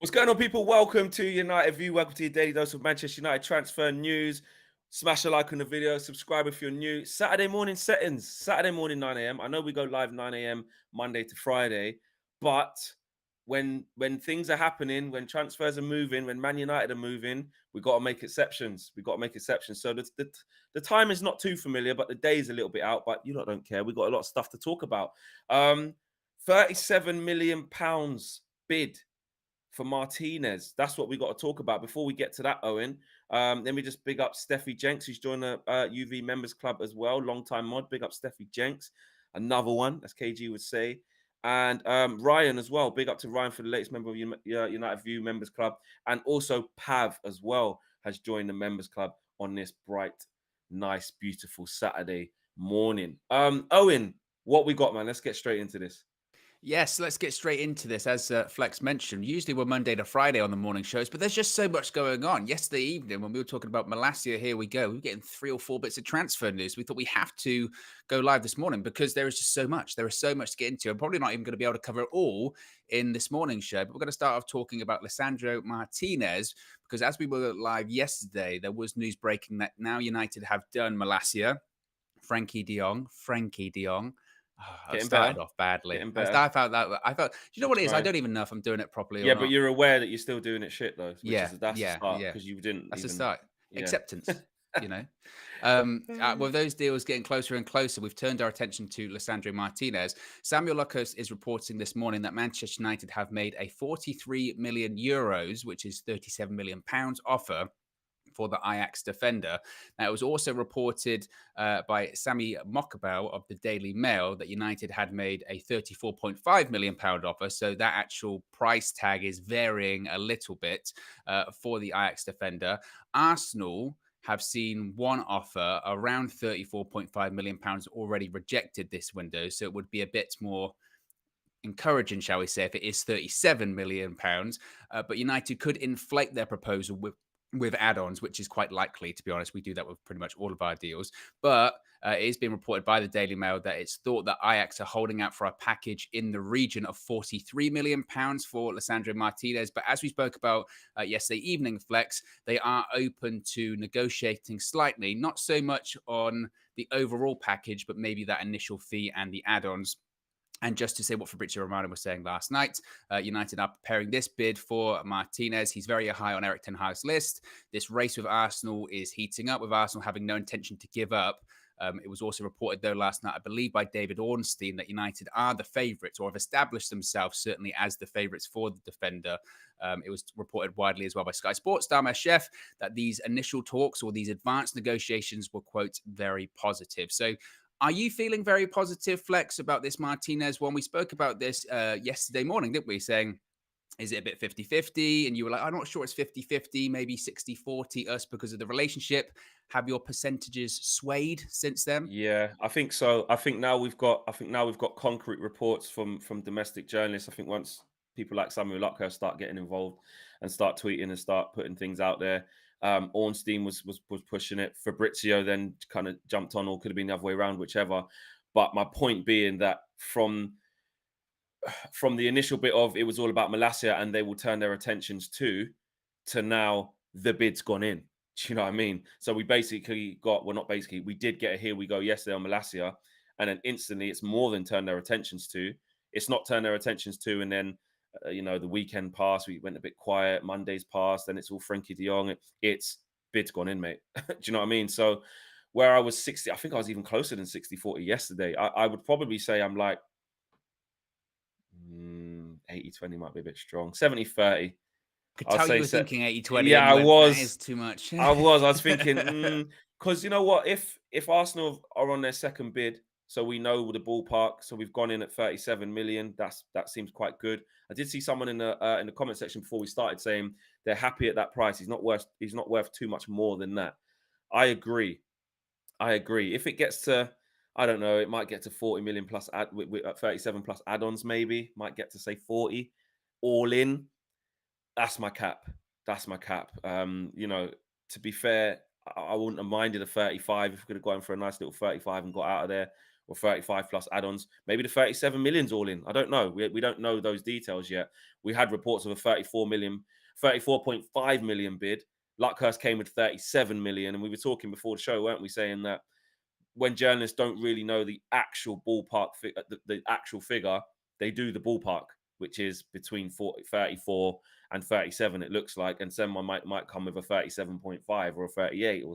What's going on, people? Welcome to United View. Welcome to your daily dose of Manchester United transfer news. Smash a like on the video. Subscribe if you're new. Saturday morning settings. Saturday morning 9 a.m. I know we go live 9 a.m. Monday to Friday, but when things are happening, when transfers are moving, when Man United are moving, we got to make exceptions. We got to make exceptions. So the time is not too familiar, but the day is a little bit out. But you lot don't care. We got a lot of stuff to talk about. 37 million pounds bid for Martinez. That's what we got to talk about. Before we get to that, Owen, let me just big up Steffi Jenks, who's joined the UV Members Club as well. Long-time mod. Big up Steffi Jenks. Another one, as KG would say. And Ryan as well. Big up to Ryan for the latest member of United View Members Club. And also Pav as well has joined the Members Club on this bright, nice, beautiful Saturday morning. Owen, what we got, man? Let's get straight into this. Yes, let's get straight into this. As Flex mentioned, usually we're Monday to Friday on the morning shows, but there's just so much going on. Yesterday evening, when we were talking about Malacia, here we go. We were getting 3 or 4 bits of transfer news. We thought we have to go live this morning because there is just so much. There is so much to get into. I'm probably not even going to be able to cover it all in this morning show, but we're going to start off talking about Lisandro Martinez because as we were live yesterday, there was news breaking that now United have done Malacia, Frankie de Jong. Oh, I've Getting started better. off badly. Getting I better. felt that. I felt. Do you know You're what it is? I trying. don't even know if I'm doing it properly or Yeah, but not. you're aware that you're still doing it shit though, which Yeah, is that's a yeah, start yeah. because you didn't That's a even. start. Yeah. Acceptance. You know. With those deals getting closer and closer, we've turned our attention to Lisandro Martinez. Samuel Lucas is reporting this morning that Manchester United have made a 43 million euros, which is 37 million pounds offer for the Ajax defender. Now, it was also reported by Sami Mokabel of the Daily Mail that United had made a £34.5 million offer. So that actual price tag is varying a little bit for the Ajax defender. Arsenal have seen one offer around £34.5 million already rejected this window. So it would be a bit more encouraging, shall we say, if it is £37 million. But United could inflate their proposal with add-ons, which is quite likely, to be honest. We do that with pretty much all of our deals. But it is being reported by the Daily Mail that it's thought that Ajax are holding out for a package in the region of £43 million for Lisandro Martinez. But as we spoke about yesterday evening, Flex, they are open to negotiating slightly, not so much on the overall package, but maybe that initial fee and the add-ons. And just to say what Fabrizio Romano was saying last night, United are preparing this bid for Martinez. He's very high on Eric Ten Hag's list. This race with Arsenal is heating up, with Arsenal having no intention to give up. It was also reported, though, last night, I believe, by David Ornstein, that United are the favourites or have established themselves certainly as the favourites for the defender. It was reported widely as well by Sky Sports Dharmesh Chef that these initial talks or these advanced negotiations were, quote, very positive. So are you feeling very positive, Flex, about this Martinez one? We spoke about this yesterday morning, didn't we? Saying, is it a bit 50-50? And you were like, I'm not sure it's 50-50, maybe 60-40 us because of the relationship. Have your percentages swayed since then? Yeah, I think so. I think now we've got concrete reports from domestic journalists. I think once people like Samuel Luckhurst start getting involved and start tweeting and start putting things out there, Ornstein was pushing it. Fabrizio then kind of jumped on, or could have been the other way around, whichever. But my point being that from the initial bit of it was all about Malacia and they will turn their attentions to now the bid's gone in. Do you know what I mean? So we basically got, well, not basically, we did get a here we go yesterday on Malacia, and then instantly it's more than turned their attentions to. It's not turned their attentions to, and then the weekend passed, we went a bit quiet. Monday's passed, and it's all Frankie De Jong. It's bid's gone in, mate. Do you know what I mean? So where I was 60, I think I was even closer than 60-40 yesterday. I would probably say I'm like 80-20 might be a bit strong. 70-30. Could I'll tell you say were so. thinking 80-20 Yeah, and I you went, that was. is too much. I was thinking, because you know what? If Arsenal are on their second bid, so we know the ballpark, so we've gone in at 37 million. That seems quite good. I did see someone in the comment section before we started saying they're happy at that price. He's not worth too much more than that. I agree. If it gets to, I don't know, it might get to 40 million plus with 37 plus add-ons, maybe might get to say 40 all in. That's my cap. That's my cap. To be fair, I wouldn't have minded a 35 if we could have gone for a nice little 35 and got out of there, or 35 plus add-ons. Maybe the 37 million's all in. I don't know. We don't know those details yet. We had reports of a 34.5 million bid. Luckhurst came with 37 million. And we were talking before the show, weren't we, saying that when journalists don't really know the actual ballpark, the actual figure, they do the ballpark, which is between 34 and 37, it looks like. And someone might come with a 37.5 or a 38 or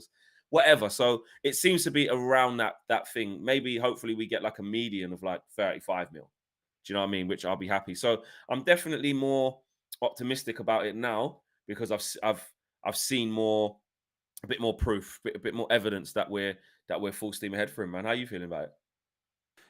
whatever. So it seems to be around that thing. Maybe, hopefully, we get like a median of like 35 mil. Do you know what I mean? Which I'll be happy. So I'm definitely more optimistic about it now because I've seen a bit more proof, a bit more evidence that we're full steam ahead for him, man. How are you feeling about it?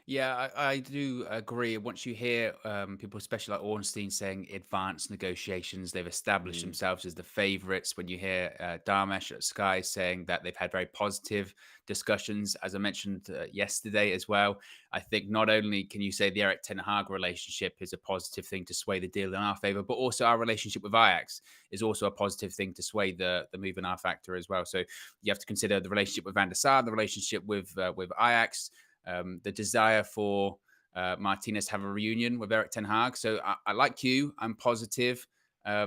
Yeah, I do agree. Once you hear people, especially like Ornstein, saying advanced negotiations, they've established Mm. themselves as the favourites. When you hear Darmesh at Sky saying that they've had very positive discussions, as I mentioned yesterday as well, I think not only can you say the Eric Ten Hag relationship is a positive thing to sway the deal in our favour, but also our relationship with Ajax is also a positive thing to sway the move in our factor as well. So you have to consider the relationship with Van der Sar, the relationship with Ajax. The desire for Martinez to have a reunion with Eric Ten Hag. So I like you. I'm positive. I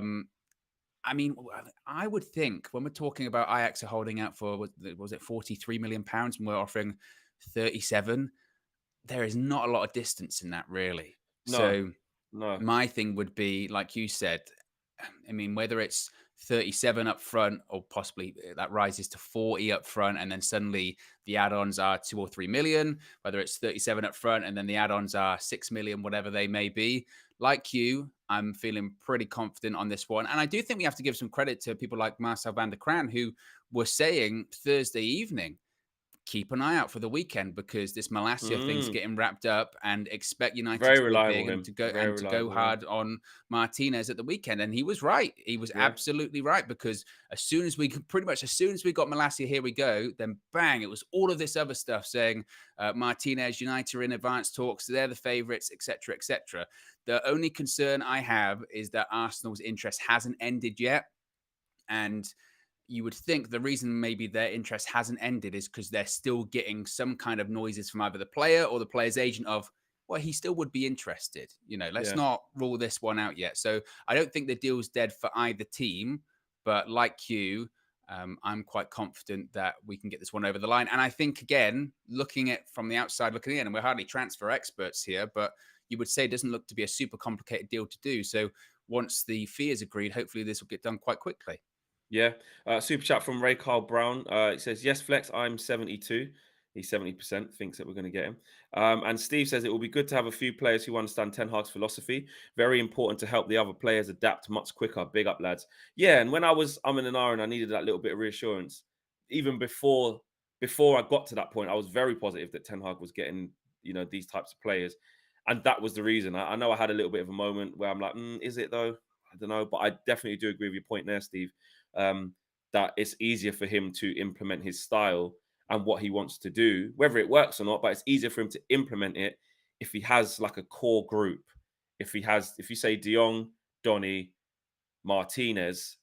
mean, I would think when we're talking about Ajax are holding out for, was it 43 million pounds and we're offering 37, there is not a lot of distance in that, really. No, So no. my thing would be, like you said, I mean, whether it's 37 up front or possibly that rises to 40 up front, and then suddenly the add-ons are 2 or 3 million, whether it's 37 up front and then the add-ons are 6 million, whatever they may be. Like you, I'm feeling pretty confident on this one. And I do think we have to give some credit to people like Marcel van der Kraan, who were saying Thursday evening, keep an eye out for the weekend because this Malacia thing's Mm. getting wrapped up, and expect United Very to go big reliable, and him. Very to go reliable, yeah. hard on Martinez at the weekend. And he was right. He was Yeah. absolutely right, because as soon as we got Malacia, here we go, then bang, it was all of this other stuff saying Martinez, United are in advanced talks, they're the favourites, etc., etc. The only concern I have is that Arsenal's interest hasn't ended yet, and you would think the reason maybe their interest hasn't ended is because they're still getting some kind of noises from either the player or the player's agent of, well, he still would be interested. Let's Yeah. not rule this one out yet. So I don't think the deal's dead for either team, but like you, I'm quite confident that we can get this one over the line. And I think, again, looking at from the outside looking in, and we're hardly transfer experts here, but you would say it doesn't look to be a super complicated deal to do. So once the fee is agreed, hopefully this will get done quite quickly. Yeah. Super chat from Ray Carl Brown. It says, yes, Flex, I'm 72. He's 70%, thinks that we're going to get him. And Steve says it will be good to have a few players who understand Ten Hag's philosophy. Very important to help the other players adapt much quicker. Big up, lads. Yeah, and when I was in an hour and I needed that little bit of reassurance, even before I got to that point, I was very positive that Ten Hag was getting, these types of players. And that was the reason. I know I had a little bit of a moment where I'm like, is it though? I don't know. But I definitely do agree with your point there, Steve. That it's easier for him to implement his style and what he wants to do, whether it works or not. But it's easier for him to implement it if he has like a core group. If you say De Jong, Donny, Martinez,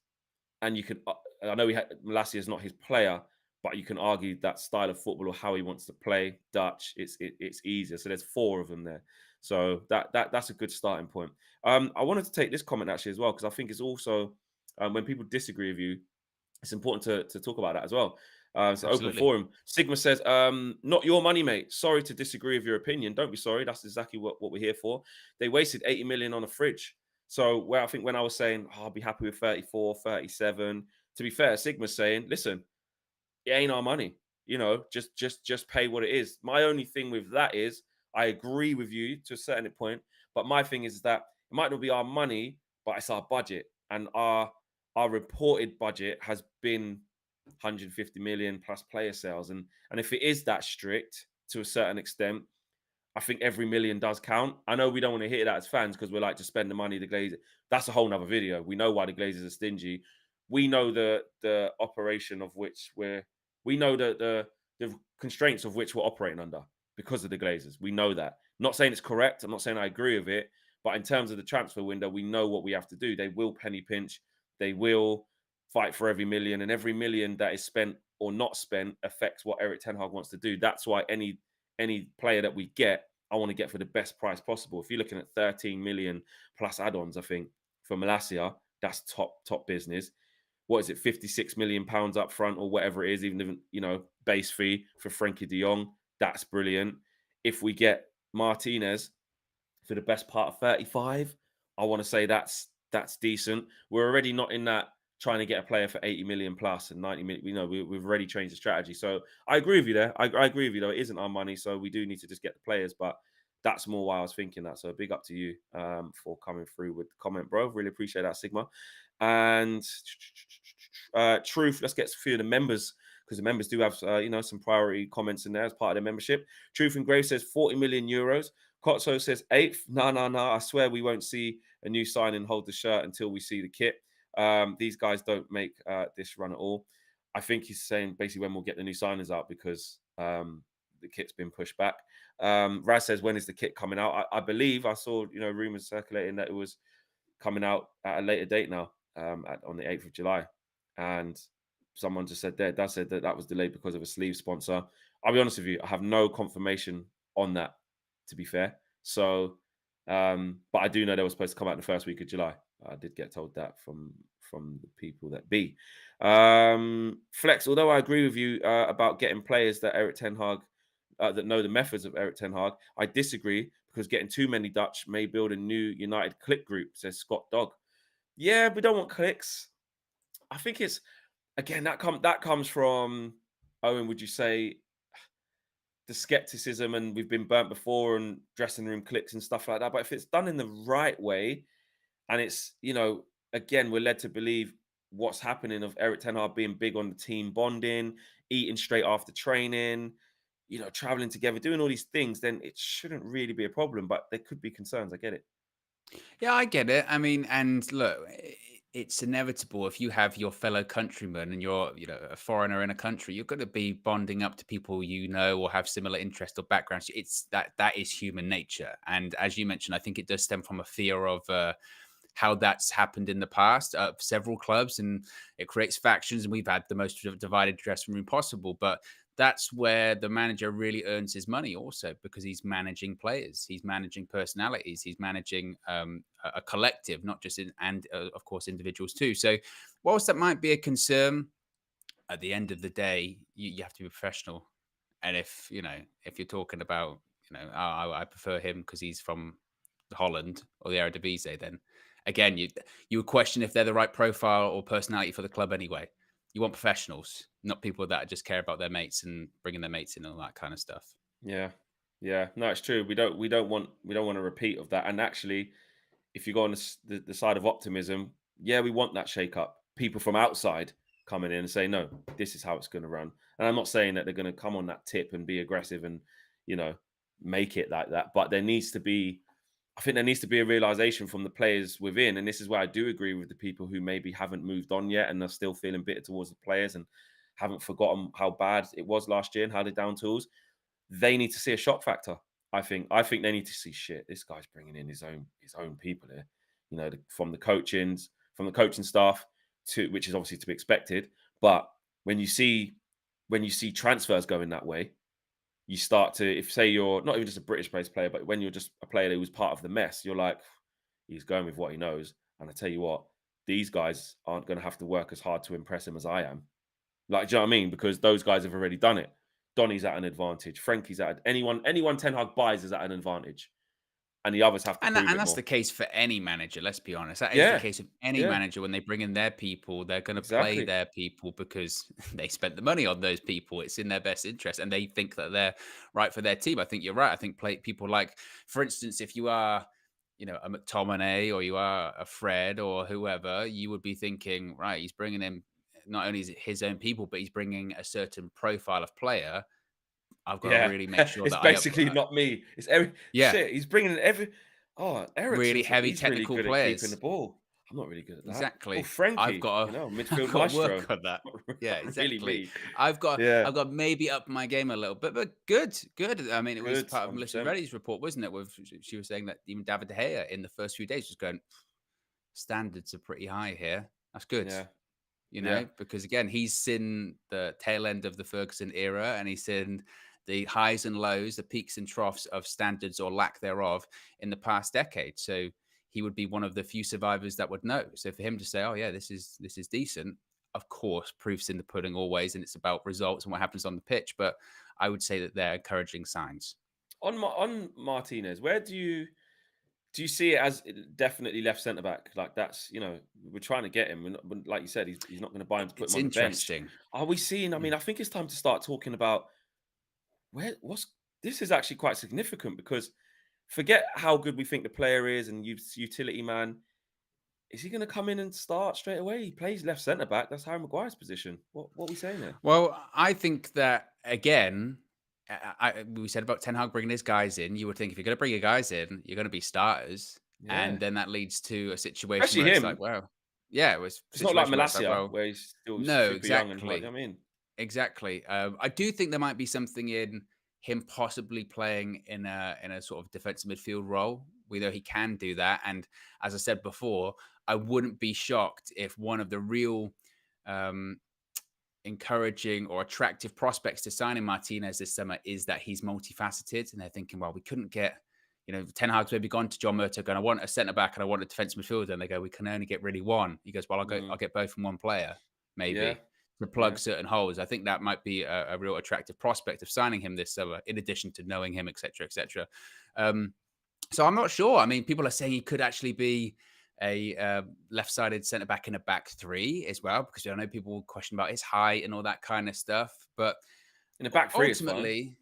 and you can, I know Malacia is not his player, but you can argue that style of football or how he wants to play Dutch. It's easier. So there's 4 of them there. So that's a good starting point. I wanted to take this comment actually as well because I think it's also when people disagree with you, it's important to talk about that as well. So open Absolutely. forum. Sigma says, not your money, mate. Sorry to disagree with your opinion. Don't be sorry. That's exactly what we're here for. They wasted 80 million on a fridge. So I think when I was saying, I'll be happy with 34, 37, to be fair, Sigma's saying, listen, it ain't our money. Just pay what it is. My only thing with that is I agree with you to a certain point, but my thing is that it might not be our money, but it's our budget. And our reported budget has been 150 million plus player sales. And if it is that strict to a certain extent, I think every million does count. I know we don't want to hear that as fans because we like to spend the money, the Glazers. That's a whole nother video. We know why the Glazers are stingy. We know the operation of which we know the constraints of which we're operating under because of the Glazers. We know that. I'm not saying it's correct. I'm not saying I agree with it. But in terms of the transfer window, we know what we have to do. They will penny pinch. They will fight for every million. And every million that is spent or not spent affects what Eric Ten Hag wants to do. That's why any player that we get, I want to get for the best price possible. If you're looking at 13 million plus add-ons, I think for Malacia, that's top business. What is it, 56 million pounds up front or whatever it is, even base fee for Frankie de Jong, that's brilliant. If we get Martinez for the best part of 35, I want to say that's decent. We're already not in that trying to get a player for 80 million plus and 90 million. We've already changed the strategy. So I agree with you there. I agree with you, though. It isn't our money, so we do need to just get the players. But that's more why I was thinking that. So big up to you for coming through with the comment, bro. Really appreciate that, Sigma. And Truth, let's get a few of the members, because the members do have some priority comments in there as part of their membership. Truth and Grave says 40 million euros. Kotso says 8th. No. I swear we won't see a new signing hold the shirt until we see the kit. These guys don't make this run at all. I think he's saying basically when we'll get the new signings out, because the kit's been pushed back. Raz says, when is the kit coming out? I believe I saw rumors circulating that it was coming out at a later date now, on the 8th of July. And someone just said that was delayed because of a sleeve sponsor. I'll be honest with you, I have no confirmation on that, to be fair. So, but I do know they were supposed to come out in the first week of July. I did get told that from the people that be. Flex, although I agree with you about getting players that Eric Ten Hag, that know the methods of Eric Ten Hag, I disagree, because getting too many Dutch may build a new United click group, says Scott Dog. Yeah, we don't want clicks. I think it's, again, that comes from, Owen, would you say, the skepticism, and we've been burnt before, and dressing room cliques and stuff like that. But if it's done in the right way, and it's, again, we're led to believe what's happening of Eric Ten Hag being big on the team bonding, eating straight after training, traveling together, doing all these things, then it shouldn't really be a problem. But there could be concerns. I get it. Yeah, I get it. I mean, and look, it's inevitable if you have your fellow countrymen and you're, a foreigner in a country, you're going to be bonding up to people or have similar interests or backgrounds. It's that is human nature. And as you mentioned, I think it does stem from a fear of how that's happened in the past of several clubs, and it creates factions, and we've had the most divided dressing room possible. But that's where the manager really earns his money also, because he's managing players, he's managing personalities, he's managing a collective, not just of course individuals too. So whilst that might be a concern, at the end of the day, you have to be professional. And if you're talking about, I prefer him because he's from Holland or the Eredivisie, then again, you would question if they're the right profile or personality for the club anyway. You want professionals, not people that just care about their mates and bringing their mates in and all that kind of stuff. Yeah, no, it's true. We don't want a repeat of that. And actually, if you go on the side of optimism, yeah, we want that shake up. People from outside coming in and say, no, this is how it's going to run. And I'm not saying that they're going to come on that tip and be aggressive and make it like that. But I think there needs to be a realization from the players within. And this is where I do agree with the people who maybe haven't moved on yet and are still feeling bitter towards the players and haven't forgotten how bad it was last year and how they down tools. They need to see a shock factor. I think they need to see, shit, this guy's bringing in his own people here. From the coaching staff, to which is obviously to be expected. But when you see transfers going that way, you start to, if say you're not even just a British-based player, but when you're just a player who was part of the mess, you're like, he's going with what he knows. And I tell you what, these guys aren't going to have to work as hard to impress him as I am. Like, do you know what I mean? Because those guys have already done it. Donny's at an advantage. Frankie's at anyone Ten Hag buys is at an advantage, and the others have to prove And it that's more. the case for any manager, let's be honest. That is the Yeah, case of any yeah, manager. When they bring in their people, they're going to play exactly. their people because they spent the money on those people. It's in their best interest, and they think that they're right for their team. I think you're right. I think people like, for instance, if you are, a McTominay or you are a Fred or whoever, you would be thinking, right, he's bringing in not only his own people, but he's bringing a certain profile of player. I've got to Yeah, really make sure it's that I up, basically not me. It's every yeah, shit. He's bringing in every. Oh, really Ericsson's heavy he's really technical good at keeping the players. ball. I'm not really good at that. Oh, Exactly. I've Frankie, got to midfield I've got to maestro. work on that. Yeah, Not really exactly. me. I've got Yeah, I've got maybe up my game a little bit, but good, good. I mean, it was good, part of Melissa 100%. Reddy's report, wasn't it? With she was saying that even David De Gea in the first few days was going, standards are pretty high here. That's good. Yeah, yeah, Because again, he's seen the tail end of the Ferguson era, and he's seen the highs and lows, the peaks and troughs of standards or lack thereof in the past decade. So he would be one of the few survivors that would know. So for him to say, "Oh yeah, this is decent," of course, proof's in the pudding always, and it's about results and what happens on the pitch. But I would say that they're encouraging signs. On Martinez, where do you see it as definitely left centre back? Like that's we're trying to get him. Like you said, he's not going to buy him to put It's him on the bench. interesting. Are we seeing? I mean, I think it's time to start talking about what's this is actually quite significant because forget how good we think the player is and utility man. Is he going to come in and start straight away? He plays left centre back. That's Harry Maguire's position. What are we saying here? Well, I think that again, we said about Ten Hag bringing his guys in. You would think if you're going to bring your guys in, you're going to be starters, Yeah, and then that leads to a situation especially where it's like, him. well, yeah, it was a It's not like situation where it's like, Malacia well, where he's still no, super young and like exactly. I mean, Exactly. I do think there might be something in him possibly playing in a sort of defensive midfield role. We know he can do that, and as I said before, I wouldn't be shocked if one of the real um, encouraging or attractive prospects to signing Martinez this summer is that he's multifaceted, and they're thinking, well, we couldn't get. Ten Hag's maybe gone to John Murtough going, I want a centre back and I want a defensive midfielder. And they go, we can only get really one. He goes, well, I'll mm, get both from one player, yeah, maybe to yeah. plug certain holes. I think that might be a real attractive prospect of signing him this summer, in addition to knowing him, etc., etc. So I'm not sure. I mean, people are saying he could actually be a left-sided centre back in a back three as well, because I know people will question about his height and all that kind of stuff. But In the back three, it's fine. ultimately,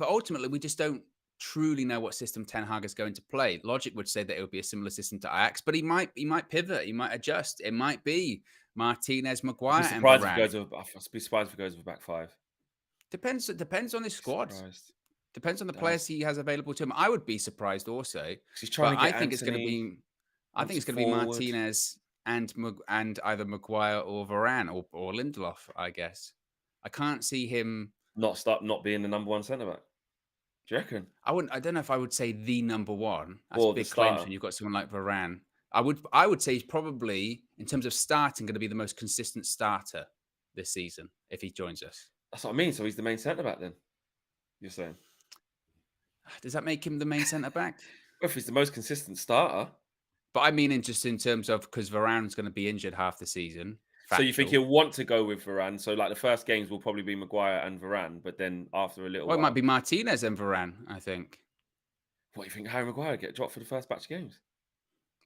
ultimately, we just don't truly know what system Ten Hag is going to play. Logic would say that it would be a similar system to Ajax, but he might pivot, he might adjust. It might be Martinez, I'd be Maguire, and surprised if he Varane. goes with. I'd be surprised if he goes with back five. Depends. It depends on his Be squad. surprised. Depends on the Does players he has available to him. I would be surprised also, 'cause he's trying but to get Anthony. I think Wants it's a going to be forward. Martinez and and either Maguire or Varane or Lindelof. I guess I can't see him. Not being the number one centre back. Do you reckon? I wouldn't. I don't know if I would say the number one. That's Or the big claims starter? when you've got someone like Varane. I would say he's probably, in terms of starting, going to be the most consistent starter this season if he joins us. That's what I mean. So he's the main centre back then. You're saying? Does that make him the main centre back? Well, if he's the most consistent starter, But I mean, in terms of, because Varane's going to be injured half the season. so you think Factual. he'll want to go with Varane? So like the first games will probably be Maguire and Varane, but then after a little Well, it might while, be Martinez and Varane, I think. what do you think? Harry Maguire would get dropped for the first batch of games?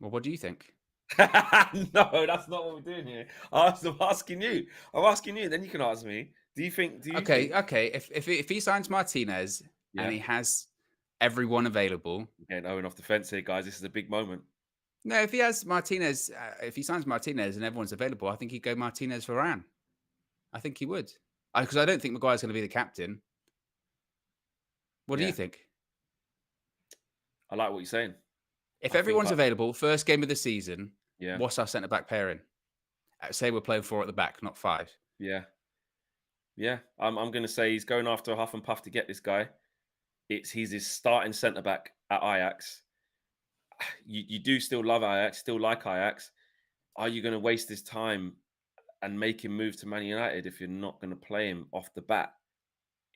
Well, what do you think? No, that's not what we're doing here. I'm asking you. I'm asking you. Then you can ask me. Do you think? Do you Okay, think? okay. If he signs Martinez and Yeah. he has everyone available, Getting Owen off the fence here, guys. This is a big moment. no, if he has Martinez, if he signs Martinez and everyone's available, I think he'd go Martinez Varane. I think he would, because I don't think Maguire's going to be the captain. What do you Yeah, think? I like what you're saying. If I think everyone's I. available, first game of the season, Yeah, what's our centre back pairing? Say we're playing four at the back, not five. yeah, yeah. I'm going to say he's going after a huff and puff to get this guy. He's his starting centre back at Ajax. You do still love Ajax, still like Ajax. Are you going to waste his time and make him move to Man United if you're not going to play him off the bat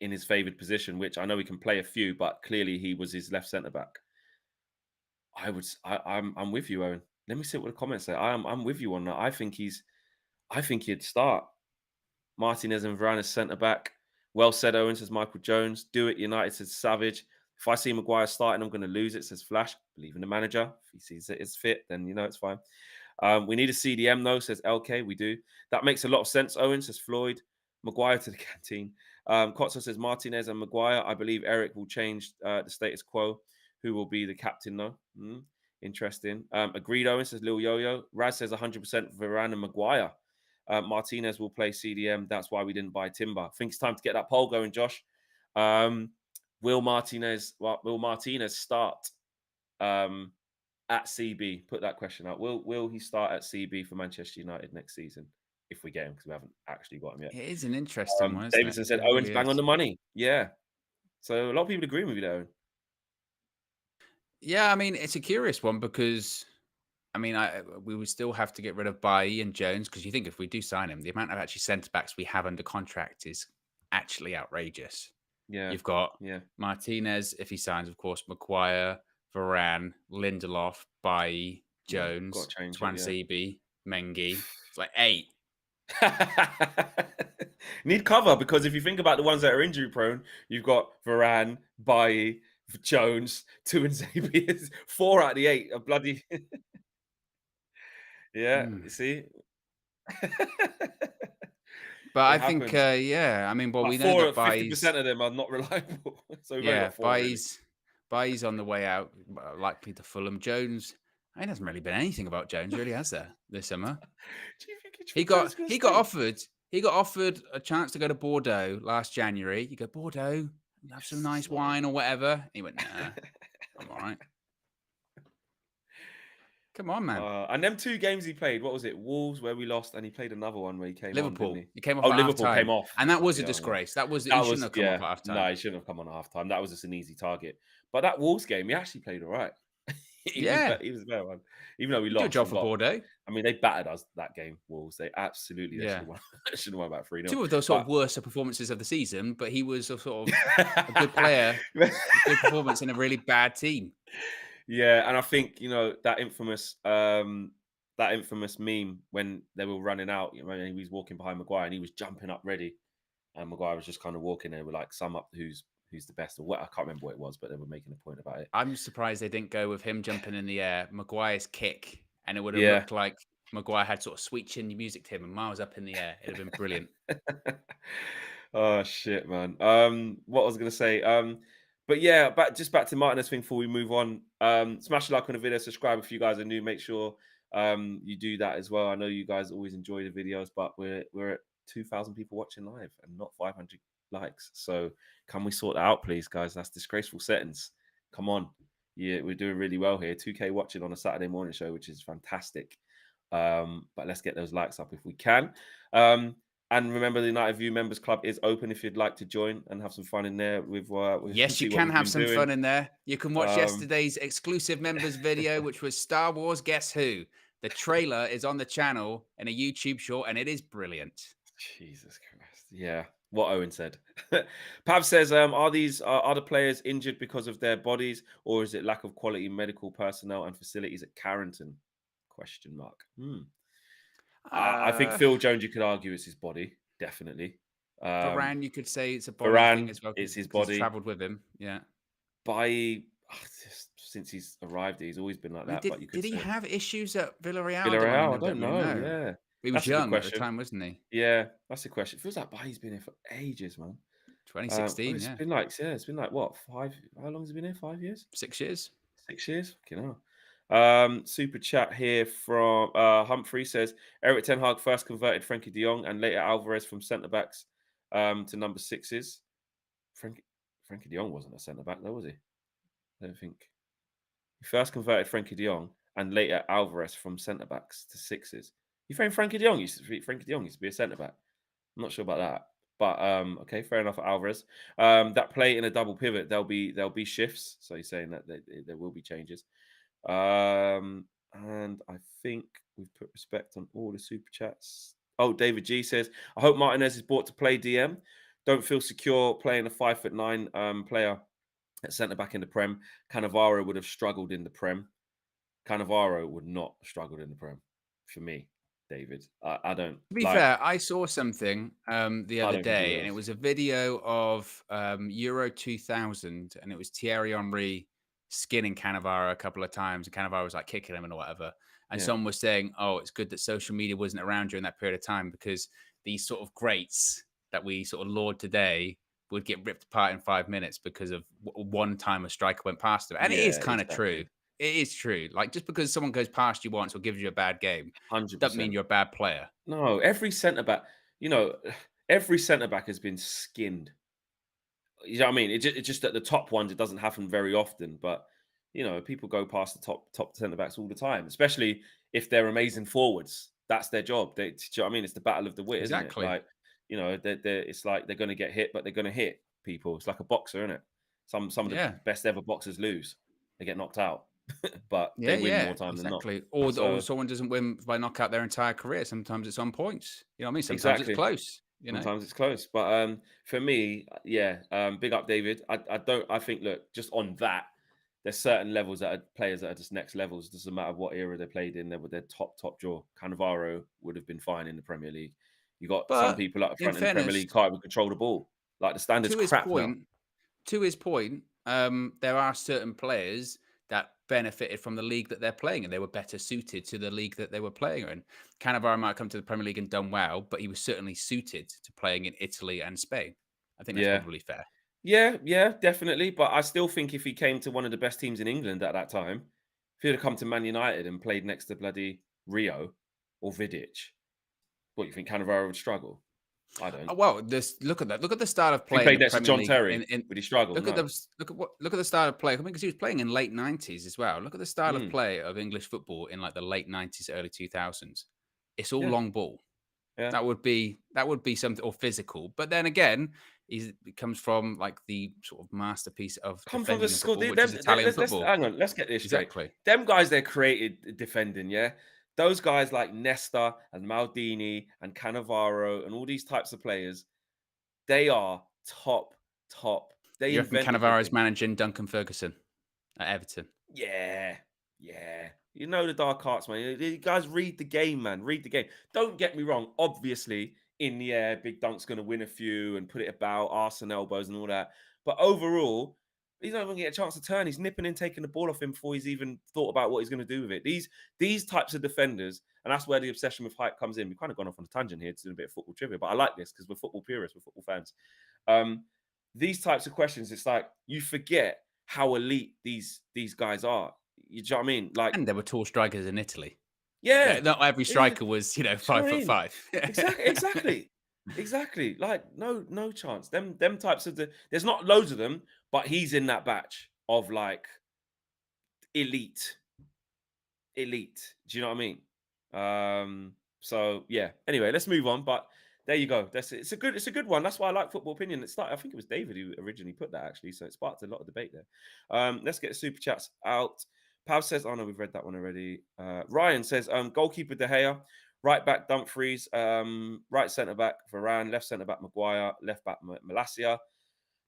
in his favoured position? Which I know he can play a few, but clearly he was his left centre back. I'm with you, Owen. Let me see what the comments say. I'm with you on that. I think he'd start Martinez and Varane as centre back. Well said, Owen, says Michael Jones. Do it, United, says Savage. If I see Maguire starting, I'm going to lose it, says Flash. Believe in the manager. If he sees it is fit, then it's fine. We need a CDM, though, says LK. We do. That makes a lot of sense, Owen, says Floyd. Maguire to the canteen. Kotso says Martinez and Maguire. I believe Eric will change the status quo. Who will be the captain, though? Interesting. Agreed, Owen, says Lil Yo-Yo. Raz says 100% Varane and Maguire. Martinez will play CDM. That's why we didn't buy Timber. I think it's time to get that poll going, Josh. Will Martinez start at CB? Put that question out. Will he start at CB for Manchester United next season? If we get him, because we haven't actually got him yet. It is an interesting one, isn't it? Davidson said It Owen's really bang on is. the money. Yeah. So a lot of people agree with you there, Owen. Yeah, I mean, it's a curious one because, I mean, we would still have to get rid of Bailly and Jones, because you think if we do sign him, the amount of actually centre backs we have under contract is actually outrageous. Yeah. You've got Yeah. Martinez, if he signs, of course, Maguire, Varane, Lindelof, Bailly, Yeah. Got Jones, to change it. Yeah. Twanzebe, Mengi. It's like 8. Need cover because if you think about the ones that are injury prone, you've got Varane, Bailly, Jones, two and Zabias, 4 out of the 8 are bloody. Yeah, Mm. you see, But it I think, happens. yeah, I mean, well, Like we know that 50% of them are not reliable. So we've only got 4 really. Bailly's on the way out, likely to Fulham. Jones, I mean, hasn't really been anything about Jones, really, has there, this summer? Do you think He Jones got going to he got stay? offered he got offered a chance to go to Bordeaux last January. You go, Bordeaux, have some It's nice not. wine or whatever. He went, nah, I'm all right. Come on, man. And them 2 games he played, what was it? Wolves where we lost, and he played another one where he came on, didn't Liverpool. he? He came off Oh, at half Liverpool came time. off. And that was a Bloody hell, yeah. disgrace. He That shouldn't was have come off yeah. at half No, time. he shouldn't have come on at halftime. That was just an easy target. But that Wolves game, he actually played all right. He was Yeah. he was a better one. Even though we You do a lost job and for got, Bordeaux. I mean, they battered us that game, Wolves. They should Yeah. have won. Should have won about 3-0. 2 of those sort of But worst performances of the season, but he was a sort of a good player, a good performance in a really bad team. yeah, and I think that infamous meme when they were running out, when he was walking behind Maguire and he was jumping up ready, and Maguire was just kind of walking there with like sum up who's the best or what, I can't remember what it was, but they were making a point about it. I'm surprised they didn't go with him jumping in the air, Maguire's kick, and it would have Yeah. looked like Maguire had sort of sweet chin music to him and miles up in the air. It'd have been brilliant. Oh shit, man. What I was gonna say. But yeah, back to Martinez thing before we move on. Smash a like on the video, subscribe if you guys are new. Make sure you do that as well. I know you guys always enjoy the videos, but we're at 2,000 people watching live and not 500 likes. So can we sort that out, please, guys? That's disgraceful settings. Come on. Yeah, we're doing really well here. 2K watching on a Saturday morning show, which is fantastic. But let's get those likes up if we can. And remember, the United View Members Club is open if you'd like to join and have some fun in there with Yes, you see what can we've have been some doing. fun in there. You can watch Um, yesterday's exclusive members video, which was Star Wars Guess Who. The trailer is on the channel in a YouTube short, and it is brilliant. Jesus Christ. Yeah. What Owen said. Pav says, are the players injured because of their bodies, or is it lack of quality medical personnel and facilities at Carrington? Question mark. I think Uh, Phil Jones, you could argue, it's his body, definitely. Varane, you could say it's a body thing Varane, as well it's his because he's body. travelled with him. Yeah. Since he's arrived, he's always been like I mean, that. But you could did he say have issues at Villarreal? Villarreal, I I don't don't really know. know. Yeah, He was that's a good young at the question. time, wasn't he? Yeah, that's a question. It feels like Bailly's been here for ages, man. 2016, It's yeah. been like, yeah, it's been like what, 5? How long has he been here? 5 years? 6 years. 6 years? Fucking hell. Super chat here from Humphrey says Eric Ten Hag first converted Frankie de Jong and later Alvarez from centre backs to number 6s. Frankie de Jong wasn't a centre back, though, was he? I don't think. He first converted Frankie de Jong and later Alvarez from centre backs to 6s. You think Frankie de Jong used to be a centre back? I'm not sure about that. But okay, fair enough for Alvarez. That play in a double pivot, there'll be shifts. So he's saying that there will be changes. And I think we've put respect on all the super chats. Oh, David G says, I hope Martinez is brought to play DM. Don't feel secure playing a 5'9" player at centre back in the Prem. Canavaro would have struggled in the Prem. Cannavaro would not have struggled in the Prem for me, David. I don't. To be like, fair, I saw something the I other don't think he day, would and it have. was a video of Euro 2000, and it was Thierry Henry skinning Cannavaro a couple of times, and Cannavaro was like kicking him and whatever. And Yeah. someone was saying, "Oh, it's good that social media wasn't around during that period of time because these sort of greats that we sort of laud today would get ripped apart in 5 minutes because of one time a striker went past them." And it is Yeah, kind of true. exactly. It is true. Like just because someone goes past you once or gives you a bad game doesn't mean 100%. you're a bad player. No, every centre back, you know, every centre back has been skinned. You know what I mean? It's just at the top ones, it doesn't happen very often. But people go past the top centre backs all the time, especially if they're amazing forwards. That's their job. Do you know what I mean? It's the battle of the wit, isn't it? Exactly. Like, it's like they're going to get hit, but they're going to hit people. It's like a boxer, isn't it? Some of the Yeah. best ever boxers lose. They get knocked out, but Yeah, they win yeah, more time than not. exactly. Or So someone doesn't win by knockout their entire career. Sometimes it's on points. You know what I mean? Sometimes it's exactly. close. Sometimes it's close. But for me, yeah, big up David. I think, look, just on that, there's certain levels that are players that are just next levels. It doesn't matter what era they played in, they were their top draw. Cannavaro would have been fine in the Premier League. You got some But people up in front in the Premier fairness, League can't even control the ball. Like the standard's to his crap now. point, to his point, there are certain players that benefited from the league that they're playing, and they were better suited to the league that they were playing in. Cannavaro might come to the Premier League and done well, but he was certainly suited to playing in Italy and Spain. I think that's Yeah. probably fair. Yeah, definitely. But I still think if he came to one of the best teams in England at that time, if he'd have come to Man United and played next to bloody Rio or Vidic, what, you think Cannavaro would struggle? I don't. Well, this look at that. Look at the style of If he play in played the next to Premier John League. Terry, would he struggle? Look at No. look at the style of play. I mean, because he was playing in late '90s as well. Look at the style of Mm, play of English football in like the late '90s, early 2000s. It's all yeah, long ball. yeah. That would be something, or physical. But then again, he comes from like the sort of masterpiece of Come from the defending in school. football, which is Italian Let's football. hang on. Let's get this straight. Exactly. Them guys they created defending. Yeah, those guys like Nesta and Maldini and Cannavaro and all these types of players. They are top. They You reckon invented the Cannavaro's thing. managing Duncan Ferguson at Everton? Yeah, yeah. You know the dark arts, man. You guys read the game, man. Read the game. Don't get me wrong. Obviously, in the air, Big Dunk's going to win a few and put it about, arse and elbows and all that. But overall, he's not even going to get a chance to turn. He's nipping and taking the ball off him before he's even thought about what he's going to do with it. These types of defenders, and that's where the obsession with height comes in. We've kind of gone off on a tangent here to do a bit of football trivia, but I like this because we're football purists, we're football fans. These types of questions, it's like you forget how elite these guys are. You know what I mean? Like, And there were tall strikers in Italy. yeah, Not every yeah. striker was, Do you know what I mean? 5'5". Exactly. Like, no chance. Them types of there's not loads of them, but he's in that batch of like elite. Do you know what I mean? So yeah. Anyway, let's move on. But there you go. It's a good one. That's why I like Football Opinion. I think it was David who originally put that actually. So it sparked a lot of debate there. Let's get the super chats out. Pav says, oh no, we've read that one already. Ryan says, goalkeeper De Gea, right back Dumfries, right centre back Varane, left centre back Maguire, left back Malacia,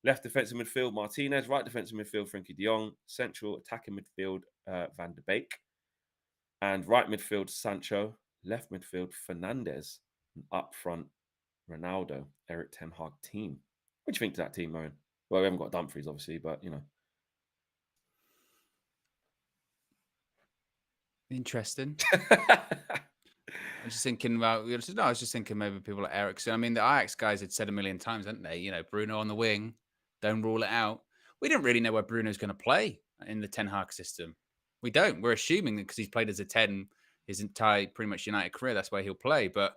left defensive midfield Martinez, right defensive midfield Frankie de Jong, central attacking midfield Van de Beek, and right midfield Sancho, left midfield Fernandez, and up front Ronaldo, Eric Ten Hag team. What do you think to that team, Owen? Well, we haven't got Dumfries, obviously, but you know. Interesting. I'm just thinking about. I was just thinking maybe people like Ericsson. I mean, the Ajax guys had said a million times, hadn't they? Bruno on the wing, don't rule it out. We didn't really know where Bruno's going to play in the Ten Hag system. We don't. We're assuming that because he's played as a 10 his entire pretty much United career, that's where he'll play. But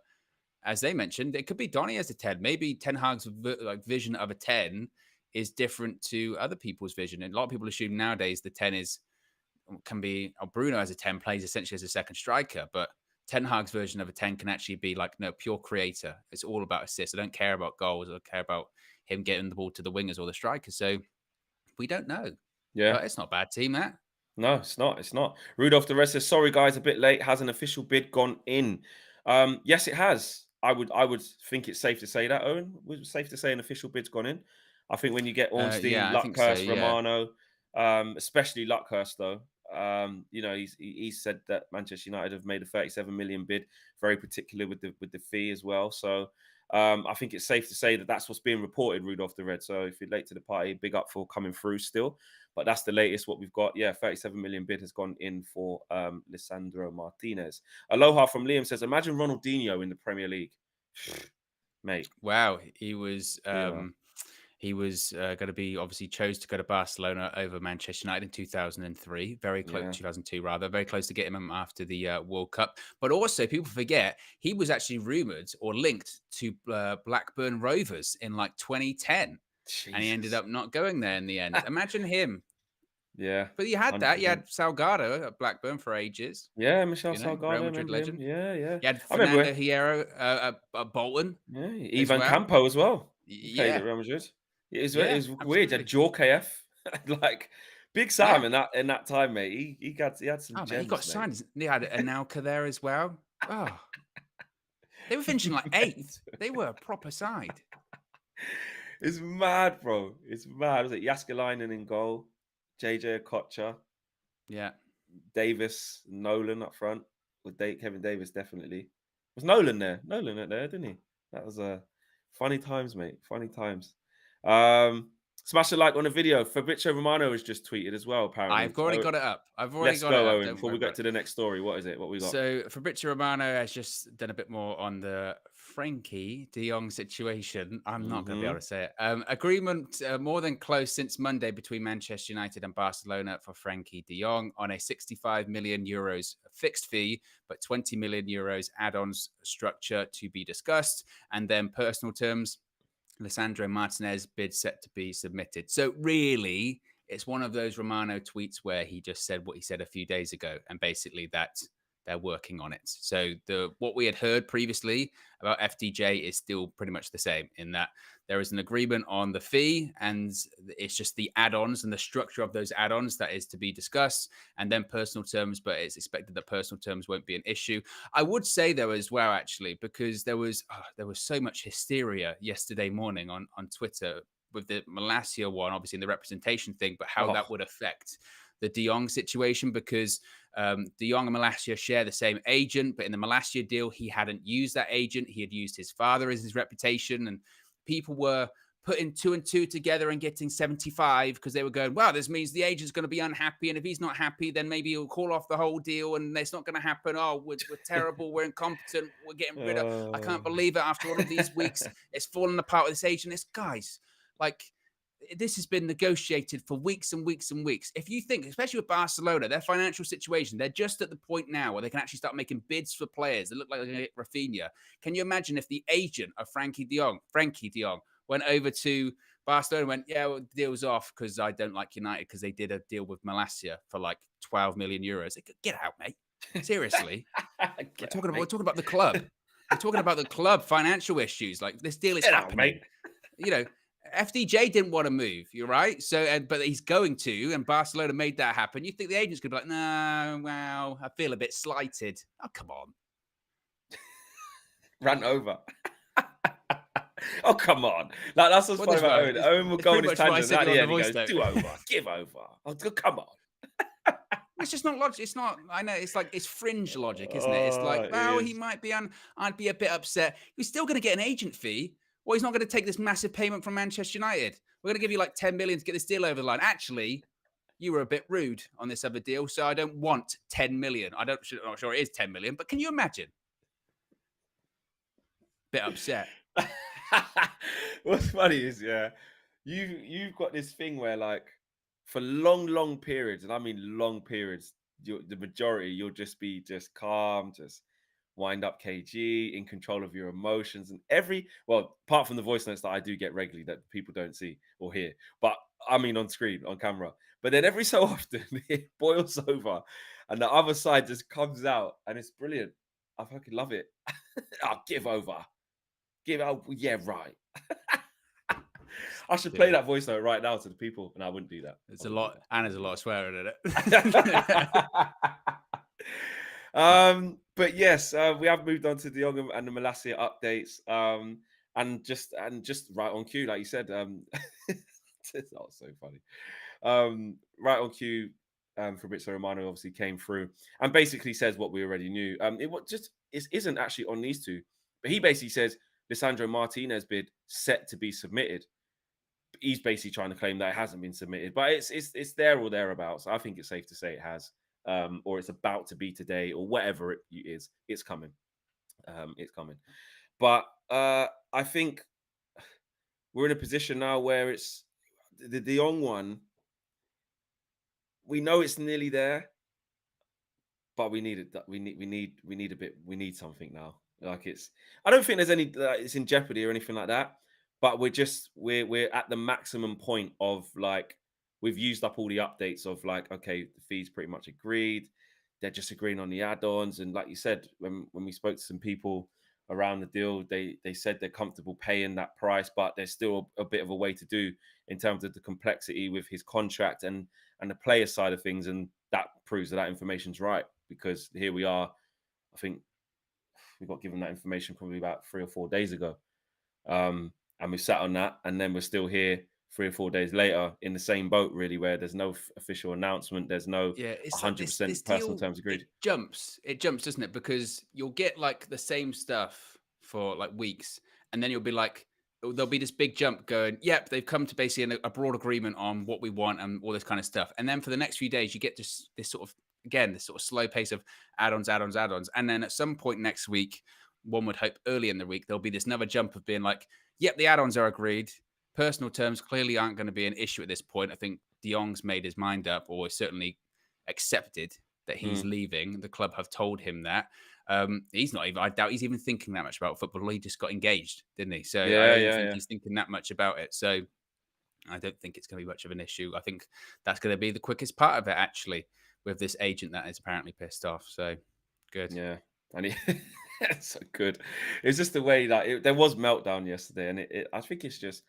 as they mentioned, it could be Donny as a 10. Maybe Ten Hag's vision of a 10 is different to other people's vision. And a lot of people assume nowadays the 10 can be Bruno as a 10 plays essentially as a second striker, but Ten Hag's version of a 10 can actually be like pure creator. It's all about assists. I don't care about goals. I don't care about him getting the ball to the wingers or the strikers. So we don't know. Yeah. But it's not a bad team, that. No, it's not. Rudolph the rest says, sorry guys, a bit late. Has an official bid gone in? Yes, it has. I would think it's safe to say that, Owen. Was it safe to say an official bid's gone in? I think when you get Ornstein, Yeah, I think so, Luckhurst, yeah. Romano, especially Luckhurst though. He said that Manchester United have made a 37 million bid, very particular with the fee as well. So I think it's safe to say that that's what's being reported, Rudolph the Red. So if you're late to the party, big up for coming through still. But that's the latest what we've got. Yeah, 37 million bid has gone in for Lisandro Martinez. Aloha from Liam says, imagine Ronaldinho in the Premier League. Mate. Wow, he was Yeah. he was going to be obviously chose to go to Barcelona over Manchester United in 2003, very close, Yeah. 2002 rather, very close to getting him after the World Cup. But also, people forget he was actually rumored or linked to Blackburn Rovers in like 2010, and he ended Jesus. up not going there in the end. Imagine him. Yeah. But you had that. You 100%. had Salgado at Blackburn for ages. Yeah, Michel Real Salgado, Madrid remember him? legend. Yeah. You had I remember. Fernando Hierro at Bolton Yeah, as Ivan well. Campo as well. He played Yeah, at Real Madrid. It yeah, was weird. You had absolutely. Jaw KF. Like Big Sam Yeah. in that time, mate. He had some Oh, man, he got gems, mate. signed. He had Anelka there as well. Oh, They were finishing like 8th. They were a proper side. It's mad, bro. It's mad. Was it Jaskalainen in goal? JJ Okocha, Yeah. Davis, Nolan up front. With Kevin Davis, definitely. Was Nolan there? Nolan there, didn't he? That was funny times, mate. Funny times. Smash a like on the video. Fabrizio Romano has just tweeted as well, apparently. I've already So got it up. I've already let's got it go, up. Owen, Don't before worry we about get it. to the next story. What is it? What we got? So Fabrizio Romano has just done a bit more on the Frankie de Jong situation. I'm not going to be able to say it. Agreement more than close since Monday between Manchester United and Barcelona for Frankie de Jong on a 65 million euros fixed fee, but 20 million euros add-ons structure to be discussed. And then personal terms, Lisandro Martinez bid set to be submitted. So really, it's one of those Romano tweets where he just said what he said a few days ago, and basically that they're working on it. So what we had heard previously about FDJ is still pretty much the same, in that there is an agreement on the fee, and it's just the add-ons and the structure of those add-ons that is to be discussed, and then personal terms, but it's expected that personal terms won't be an issue. I would say though as well, actually, because there was so much hysteria yesterday morning on Twitter with the Malacia one, obviously in the representation thing, but how that would affect the de Jong situation, because de Jong and Malacia share the same agent, but in the Malacia deal, he hadn't used that agent. He had used his father as his reputation, and people were putting 2 and 2 together and getting 75 because they were going, wow, this means the agent's going to be unhappy. And if he's not happy, then maybe he'll call off the whole deal and it's not going to happen. Oh, we're terrible. We're incompetent. We're getting rid of. I can't believe it. After all of these weeks, it's fallen apart with this agent. It's guys, like, this has been negotiated for weeks and weeks and weeks. If you think, especially with Barcelona, their financial situation, they're just at the point now where they can actually start making bids for players that look like they're going to get Rafinha. Can you imagine if the agent of Frankie de Jong, went over to Barcelona and went, yeah, well, the deal's off because I don't like United because they did a deal with Malacia for like 12 million euros. Get out, mate. Seriously. We're talking about the club. We're talking about the club financial issues. Like, this deal is happening. Mate. You know, FDJ didn't want to move, you're right. So, but he's going to, and Barcelona made that happen. You think the agent's going to be like, no, wow, I feel a bit slighted. Oh, come on. Ran over. Oh, come on. Like, that's what's funny about Owen. Owen will go on his tangent at the end. He goes, do over, give over. Oh, come on. It's just not logic. It's not, I know, it's like, it's fringe logic, isn't it? It's like, well, he might be I'd be a bit upset. He's still going to get an agent fee. Well, he's not going to take this massive payment from Manchester United. We're going to give you like 10 million to get this deal over the line. Actually, you were a bit rude on this other deal, so I don't want 10 million. I'm not sure it is 10 million, but can you imagine? Bit upset. What's funny is, you've got this thing where, like, for long periods, and I mean long periods, the majority, you'll just be just calm, just wind up KG, in control of your emotions, and apart from the voice notes that I do get regularly that people don't see or hear, but I mean on screen, on camera. But then every so often it boils over and the other side just comes out and it's brilliant. I fucking love it. I'll give over. Yeah, right. I should play that voice note right now to the people, and I wouldn't do that. It's a lot, and there's a lot of swearing in it. But yes, we have moved on to the Jong and the Malacia updates. And just right on cue, like you said, it's not so funny. Right on cue, Fabrizio Romano obviously came through and basically says what we already knew. It isn't actually on these two, but he basically says Lisandro Martinez bid set to be submitted. He's basically trying to claim that it hasn't been submitted, but it's there or thereabouts. I think it's safe to say it has, or it's about to be today, or whatever it is. It's coming. It's coming. But I think we're in a position now where it's the De Jong one. We know it's nearly there, but we need it. We need a bit. We need something now. Like, I don't think there's any. It's in jeopardy or anything like that. But we're at the maximum point of, like, we've used up all the updates of, like, okay, the fee's pretty much agreed. They're just agreeing on the add-ons, and like you said, when we spoke to some people around the deal, they said they're comfortable paying that price, but there's still a bit of a way to do in terms of the complexity with his contract and the player side of things, and that proves that information's right, because here we are, I think we got given that information probably about 3 or 4 days ago. And we sat on that, and then we're still here 3 or 4 days later in the same boat, really, where there's no official announcement, there's no Yeah, it's like this 100% personal deal. terms agreed. It jumps, doesn't it? Because you'll get like the same stuff for like weeks, and then you'll be like, there'll be this big jump going. Yep, they've come to basically a broad agreement on what we want and all this kind of stuff. And then for the next few days, you get this sort of again this sort of slow pace of add-ons, add-ons, add-ons, and then at some point next week, one would hope early in the week there'll be this another jump of being like, yep, the add-ons are agreed. Personal terms clearly aren't going to be an issue at this point. I think De Jong's made his mind up, or certainly accepted that he's Mm. leaving. The club have told him that. He's not even, I doubt he's even thinking that much about football. He just got engaged, didn't he? So I Yeah, don't even yeah, think yeah. he's thinking that much about it. So I don't think it's going to be much of an issue. I think that's going to be the quickest part of it, actually, with this agent that is apparently pissed off. So good. Yeah. And it's so good. It's just the way that there was meltdown yesterday, and I think it's just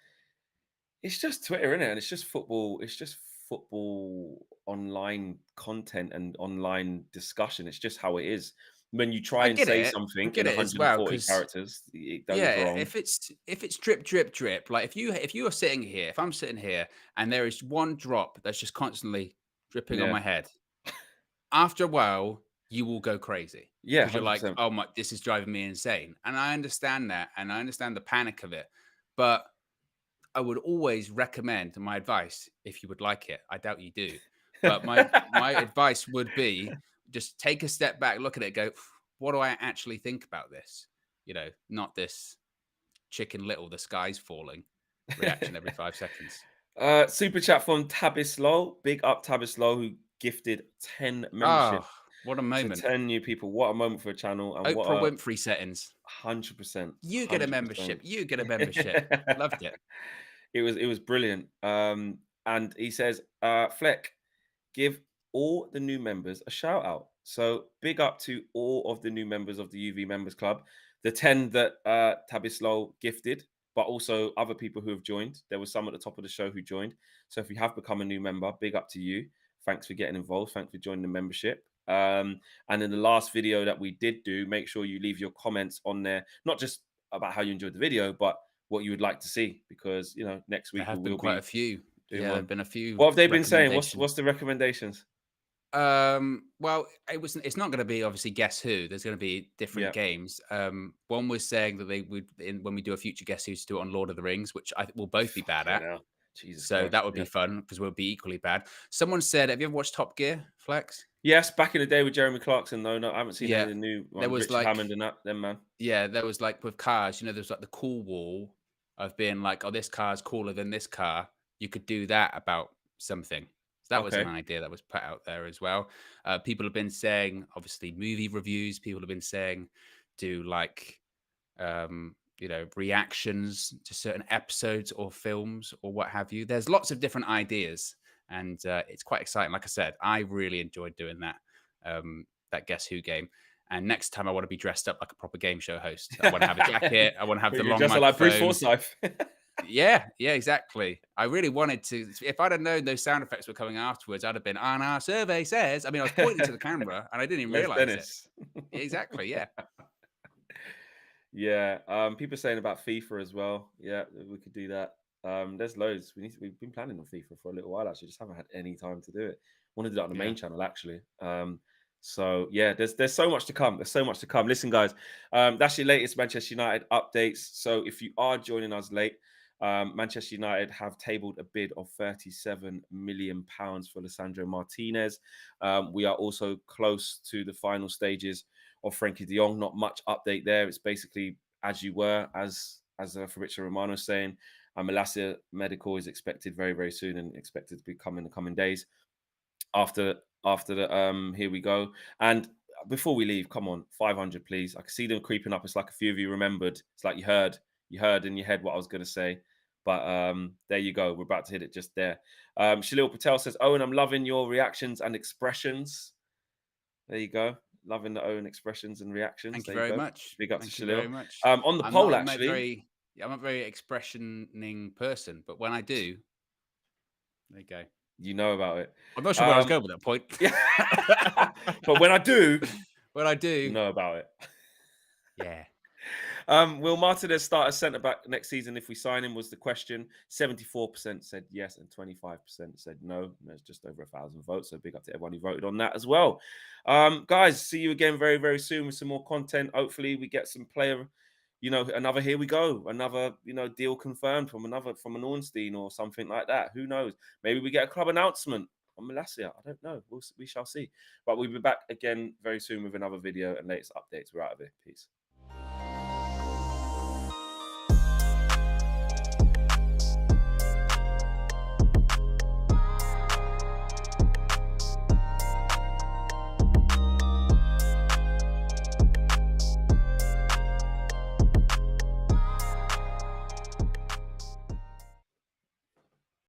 Twitter, isn't it? And it's just football. It's just football online content and online discussion. It's just how it is. When you try I and get say it. I something in get it as well 140 because characters, it goes yeah, wrong. if it's drip, drip, drip, like if you are sitting here, if I'm sitting here and there is one drop that's just constantly dripping on Yeah. my head, after a while you will go crazy Yeah, because you're like, 100%. oh my, this is driving me insane. And I understand that and I understand the panic of it. But I would always recommend my advice if you would like it. I doubt you do. But my advice would be just take a step back, look at it, go, what do I actually think about this? You know, not this Chicken Little, the sky's falling reaction every 5 seconds. Super chat from Tabislo. Big up Tabislo, who gifted 10 Oh, memberships what a to moment. 10 new people. What a moment for a channel, and what Oprah a Winfrey settings. 100%, You get a 100%. membership. You get a membership. Loved it. It was brilliant. And he says, Fleck, give all the new members a shout out. So big up to all of the new members of the UV Members Club, the 10 that Tabislo gifted, but also other people who have joined. There was some at the top of the show who joined. So if you have become a new member, big up to you. Thanks for getting involved. Thanks for joining the membership. And in the last video that we did do, make sure you leave your comments on there, not just about how you enjoyed the video, but what you would like to see, because next There week we have been will quite a be few. doing Yeah, there one. have been a few What have they been saying? recommendations. What's the recommendations? Well, it's not going to be obviously Guess Who. There's going to be different Yeah. games. One was saying that they would, when we do a future Guess Who's, do it on Lord of the Rings, which I think we'll both be bad Fucking at. hell. Jesus So Christ. that would be Yeah. fun because we'll be equally bad. Someone said, "Have you ever watched Top Gear, Flex?" Yes, back in the day with Jeremy Clarkson, though. No, I haven't seen any Yeah, of the new there ones. was Richard like, Hammond and that, them, man. yeah, there was like with cars. There's like the cool wall of being like, "Oh, this car's cooler than this car." You could do that about something. So that was an Okay. idea that was put out there as well. People have been saying, obviously, movie reviews. People have been saying, do like, reactions to certain episodes or films or what have you. There's lots of different ideas, and it's quite exciting. Like I said, I really enjoyed doing that Guess Who game. And next time, I want to be dressed up like a proper game show host. I want to have a jacket. I want to have the You're long just like Bruce microphone. Forsyth. Yeah, exactly. I really wanted to. If I'd have known those sound effects were coming afterwards, I'd have been, and our survey says. I mean, I was pointing to the camera and I didn't even Les realize it. Dennis. Exactly. Yeah. Yeah. People saying about FIFA as well. Yeah, we could do that. There's loads. We've been planning on FIFA for a little while, actually. Just haven't had any time to do it. Want to do that on the Yeah. main channel, actually. So yeah, there's so much to come. There's so much to come. Listen, guys, that's your latest Manchester United updates. So if you are joining us late, Manchester United have tabled a bid of £37 million for Lisandro Martinez. We are also close to the final stages of Frankie de Jong. Not much update there. It's basically as you were, as Fabrizio Romano saying. Malacia medical is expected very, very soon and expected to become in the coming days. After the here we go. And before we leave, come on, 500, please. I can see them creeping up. It's like a few of you remembered. It's like you heard in your head what I was going to say. But there you go. We're about to hit it just there. Shalil Patel says, Owen, I'm loving your reactions and expressions. There you go. Loving the Owen expressions and reactions. Thank you There you very go. much. Big up to Thank you very Shalil. much. On the I'm poll, not a actually. I'm not a very expressioning person, but when I do, there you go. You know about it. I'm not sure where I was going with that point. Yeah. But when I do, When I you do, know about it. Yeah. Will Martinez start as centre back next season if we sign him? Was the question. 74% said yes, and 25% said no. And there's just over 1,000 votes. So big up to everyone who voted on that as well. Guys, see you again very, very soon with some more content. Hopefully, we get some player. Another here we go. Another, deal confirmed from an Ornstein or something like that. Who knows? Maybe we get a club announcement on Malacia. I don't know. We shall see. But we'll be back again very soon with another video and latest updates. We're out of here. Peace.